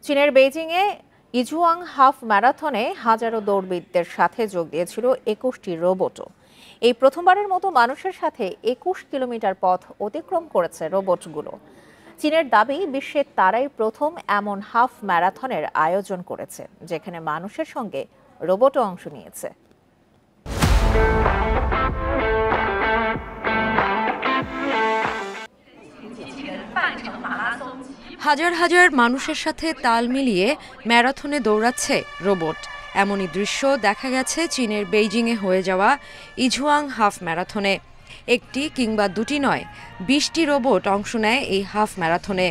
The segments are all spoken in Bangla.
চীনের বেইজিংয়ে ইজুয়াং হাফ ম্যারাথনে হাজারো দৌড়বিদদের সাথে যোগ দিয়েছিল ২১টি রোবটও। এই প্রথমবারের মতো মানুষের সাথে ২১ কিলোমিটার পথ অতিক্রম করেছে রোবটগুলো। চীনের দাবি, বিশ্বের তারাই প্রথম এমন হাফ ম্যারাথনের আয়োজন করেছে, যেখানে মানুষের সঙ্গে রোবটও অংশ নিয়েছে। হাজার হাজার মানুষের সাথে তাল মিলিয়ে ম্যারাথনে দৌড়াচ্ছে রোবট। এমনই দৃশ্য দেখা গেছে চীনের বেইজিংয়ে হয়ে যাওয়া ইজুয়াং হাফ ম্যারাথনে। একটি কিংবা দুটি নয়, ২০টি রোবট অংশ নেয় এই হাফ ম্যারাথনে।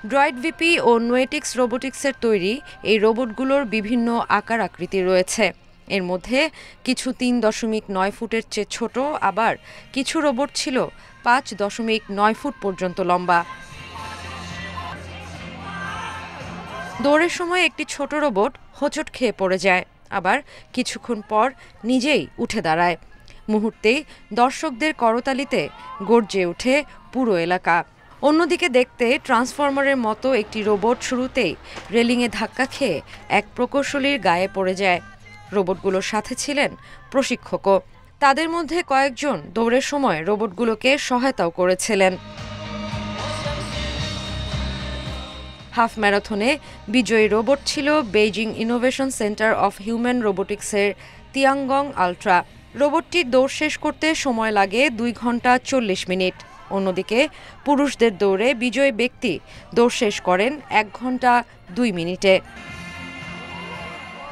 ড্রয়েড ভিপি ও নোয়েটিক্স রোবোটিক্সের তৈরি এই রোবটগুলোর বিভিন্ন আকার আকৃতি রয়েছে। এর মধ্যে কিছু ৩.৯ ফুটের চেয়ে ছোট, আবার কিছু রোবট ছিল ৫.৯ ফুট পর্যন্ত লম্বা। দৌড়ের সময় একটি ছোট রোবট হোঁচট খেয়ে পড়ে যায়, আবার কিছুক্ষণ পর নিজেই উঠে দাঁড়ায়। মুহূর্তেই দর্শকদের করতালিতে গর্জে ওঠে পুরো এলাকা। অন্যদিকে দেখতে ট্রান্সফরমারের মতো একটি রোবট শুরুতেই রেলিংয়ে ধাক্কা খেয়ে এক প্রকৌশলীর গায়ে পড়ে যায়। রোবটগুলোর সাথে ছিলেন প্রশিক্ষকও। তাদের মধ্যে কয়েকজন দৌড়ের সময় রোবটগুলোকে সহায়তাও করেছিলেন। হাফ ম্যারাথনে বিজয়ী রোবট ছিল Beijing innovation center of human রোবোটিক্সের তিয়াংগং আলট্রা। রোবটটির দৌড় শেষ করতে সময় লাগে ২ ঘন্টা ৪০ মিনিট। অন্যদিকে পুরুষদের দৌড়ে বিজয়ী ব্যক্তি দৌড় শেষ করেন ১ ঘন্টা ২ মিনিটে।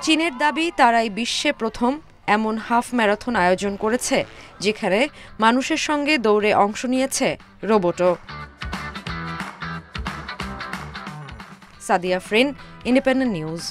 চীনের দাবি, তারাই বিশ্বে প্রথম এমন হাফ ম্যারাথন আয়োজন করেছে, যেখানে মানুষের সঙ্গে দৌড়ে অংশ নিয়েছে রোবটও। Sadia ফ্রিন, independent news.